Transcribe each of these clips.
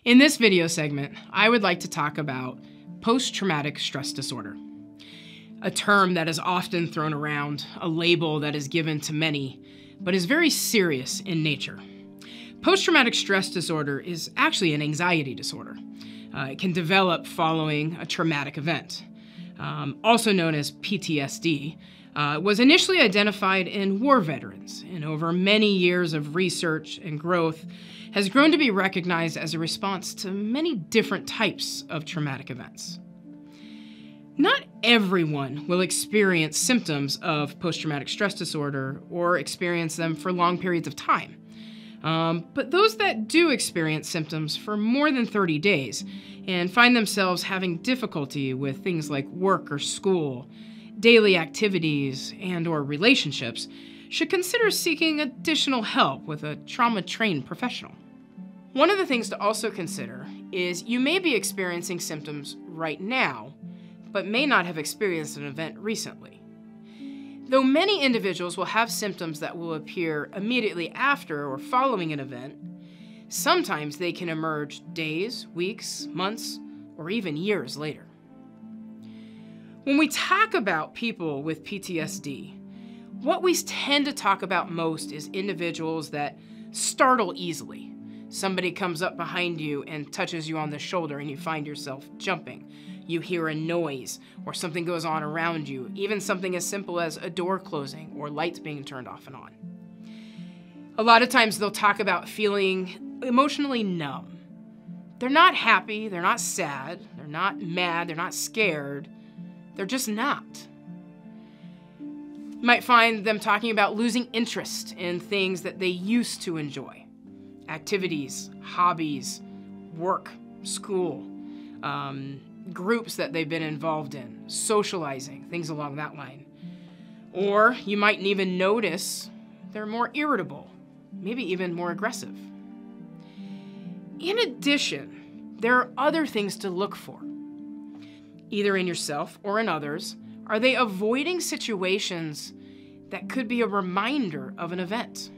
In this video segment, I would like to talk about post-traumatic stress disorder, a term that is often thrown around, a label that is given to many, but is very serious in nature. Post-traumatic stress disorder is actually an anxiety disorder. It can develop following a traumatic event. Also known as PTSD, was initially identified in war veterans, and over many years of research and growth has grown to be recognized as a response to many different types of traumatic events. Not everyone will experience symptoms of post-traumatic stress disorder or experience them for long periods of time. But those that do experience symptoms for more than 30 days and find themselves having difficulty with things like work or school, daily activities, and/or relationships should consider seeking additional help with a trauma-trained professional. One of the things to also consider is you may be experiencing symptoms right now, but may not have experienced an event recently. Though many individuals will have symptoms that will appear immediately after or following an event, sometimes they can emerge days, weeks, months, or even years later. When we talk about people with PTSD, what we tend to talk about most is individuals that startle easily. Somebody comes up behind you and touches you on the shoulder and you find yourself jumping. You hear a noise or something goes on around you, even something as simple as a door closing or lights being turned off and on. A lot of times they'll talk about feeling emotionally numb. They're not happy, they're not sad, they're not mad, they're not scared, they're just not. You might find them talking about losing interest in things that they used to enjoy. Activities, hobbies, work, school, groups that they've been involved in, socializing, things along that line. Or you might even notice they're more irritable, maybe even more aggressive. In addition, there are other things to look for. Either in yourself or in others, are they avoiding situations that could be a reminder of an event?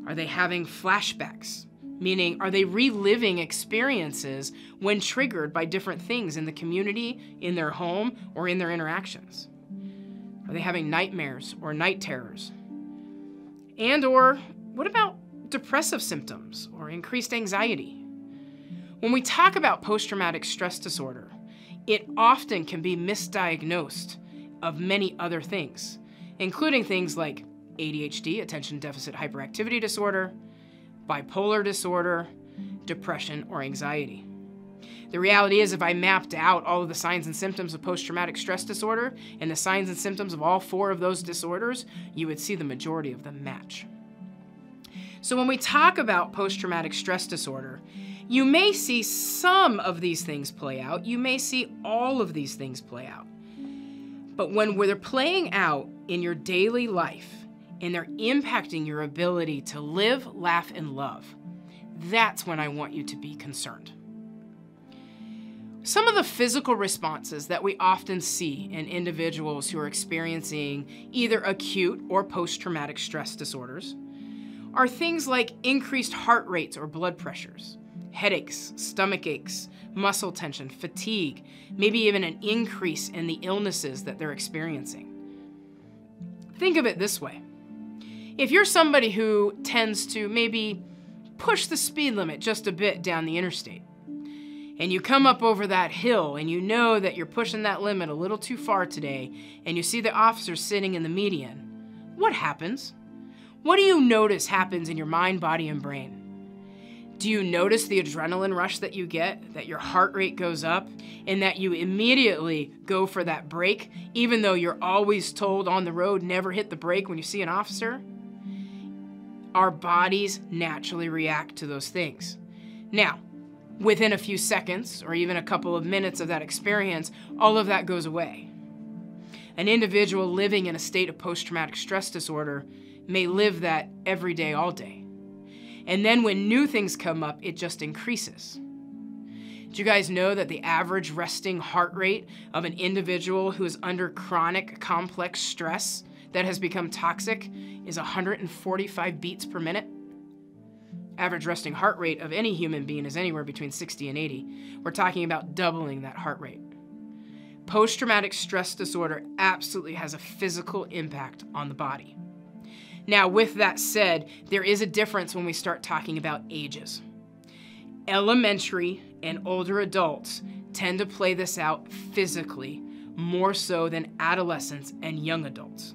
Are they having flashbacks? Meaning, are they reliving experiences when triggered by different things in the community, in their home, or in their interactions? Are they having nightmares or night terrors? And/or what about depressive symptoms or increased anxiety? When we talk about post-traumatic stress disorder, it often can be misdiagnosed of many other things, including things like ADHD, attention deficit hyperactivity disorder, bipolar disorder, depression, or anxiety. The reality is, if I mapped out all of the signs and symptoms of post-traumatic stress disorder and the signs and symptoms of all 4 of those disorders, you would see the majority of them match. So when we talk about post-traumatic stress disorder, you may see some of these things play out. You may see all of these things play out. But when they're playing out in your daily life and they're impacting your ability to live, laugh, and love, that's when I want you to be concerned. Some of the physical responses that we often see in individuals who are experiencing either acute or post-traumatic stress disorders are things like increased heart rates or blood pressures, headaches, stomach aches, muscle tension, fatigue, maybe even an increase in the illnesses that they're experiencing. Think of it this way. If you're somebody who tends to maybe push the speed limit just a bit down the interstate, and you come up over that hill and you know that you're pushing that limit a little too far today, and you see the officer sitting in the median, what happens? What do you notice happens in your mind, body, and brain? Do you notice the adrenaline rush that you get, that your heart rate goes up, and that you immediately go for that brake, even though you're always told on the road, never hit the brake when you see an officer? Our bodies naturally react to those things. Now, within a few seconds, or even a couple of minutes of that experience, all of that goes away. An individual living in a state of post-traumatic stress disorder may live that every day, all day. And then when new things come up, it just increases. Do you guys know that the average resting heart rate of an individual who is under chronic complex stress that has become toxic is 145 beats per minute? average resting heart rate of any human being is anywhere between 60 and 80. We're talking about doubling that heart rate. Post-traumatic stress disorder absolutely has a physical impact on the body. Now, with that said, there is a difference when we start talking about ages. Elementary and older adults tend to play this out physically more so than adolescents and young adults.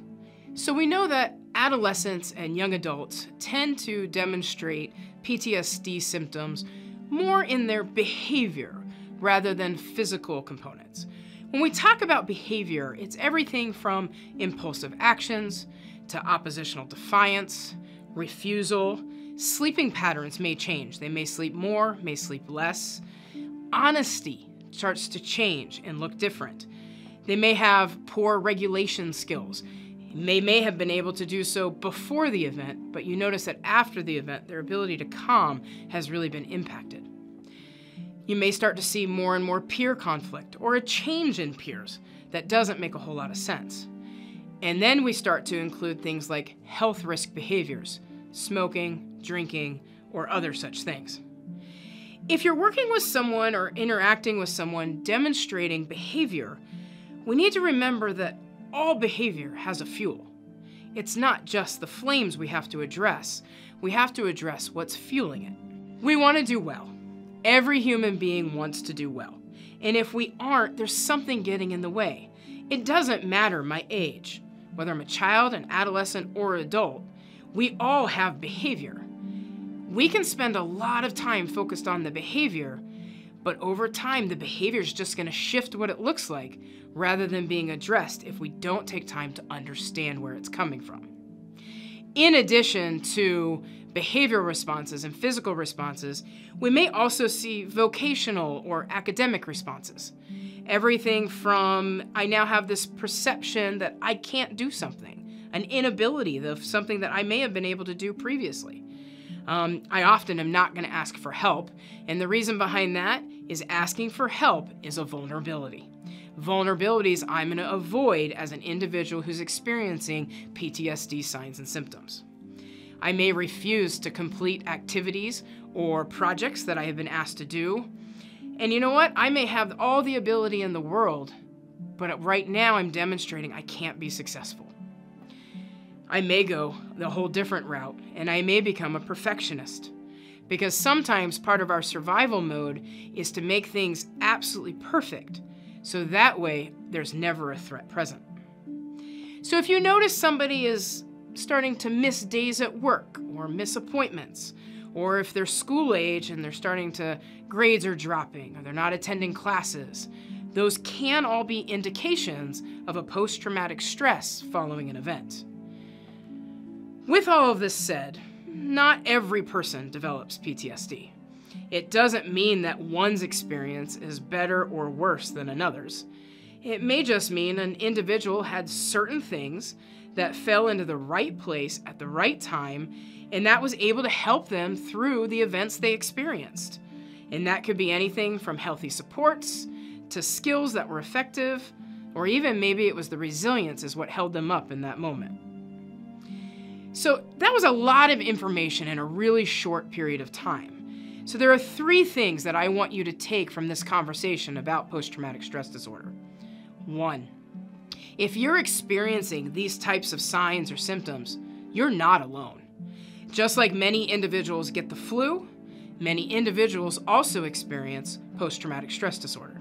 So we know that adolescents and young adults tend to demonstrate PTSD symptoms more in their behavior rather than physical components. When we talk about behavior, it's everything from impulsive actions to oppositional defiance, refusal. Sleeping patterns may change. They may sleep more, may sleep less. Honesty starts to change and look different. They may have poor regulation skills. They may have been able to do so before the event, but you notice that after the event, their ability to calm has really been impacted. You may start to see more and more peer conflict or a change in peers that doesn't make a whole lot of sense. And then we start to include things like health risk behaviors, smoking, drinking, or other such things. If you're working with someone or interacting with someone demonstrating behavior, we need to remember that all behavior has a fuel. It's not just the flames we have to address. We have to address what's fueling it. We want to do well. Every human being wants to do well. And if we aren't, there's something getting in the way. It doesn't matter my age. Whether I'm a child, an adolescent, or adult, we all have behavior. We can spend a lot of time focused on the behavior, but over time, the behavior is just going to shift what it looks like rather than being addressed if we don't take time to understand where it's coming from. In addition to behavioral responses and physical responses, we may also see vocational or academic responses. Everything from, I now have this perception that I can't do something, an inability of something that I may have been able to do previously. I often am not going to ask for help, and the reason behind that is asking for help is a vulnerability. Vulnerabilities I'm going to avoid as an individual who's experiencing PTSD signs and symptoms. I may refuse to complete activities or projects that I have been asked to do. And you know what? I may have all the ability in the world, but right now I'm demonstrating I can't be successful. I may go the whole different route, and I may become a perfectionist, because sometimes part of our survival mode is to make things absolutely perfect, so that way there's never a threat present. So if you notice somebody is starting to miss days at work or miss appointments, or if they're school age and they're starting to, grades are dropping, or they're not attending classes, those can all be indications of a post-traumatic stress following an event. With all of this said, not every person develops PTSD. It doesn't mean that one's experience is better or worse than another's. It may just mean an individual had certain things that fell into the right place at the right time, and that was able to help them through the events they experienced. And that could be anything from healthy supports to skills that were effective, or even maybe it was the resilience is what held them up in that moment. So that was a lot of information in a really short period of time. So there are 3 things that I want you to take from this conversation about post-traumatic stress disorder. 1, if you're experiencing these types of signs or symptoms, you're not alone. Just like many individuals get the flu, many individuals also experience post-traumatic stress disorder.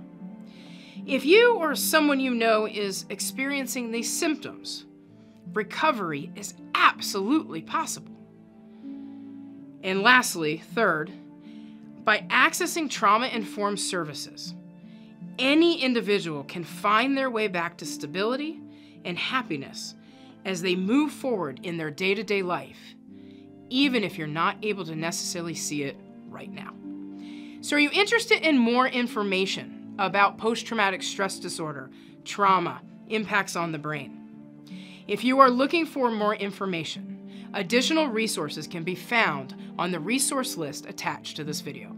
If you or someone you know is experiencing these symptoms, recovery is absolutely possible. And lastly, 3rd, by accessing trauma-informed services, any individual can find their way back to stability and happiness as they move forward in their day-to-day life, even if you're not able to necessarily see it right now. So are you interested in more information about post-traumatic stress disorder, trauma, impacts on the brain? If you are looking for more information, additional resources can be found on the resource list attached to this video.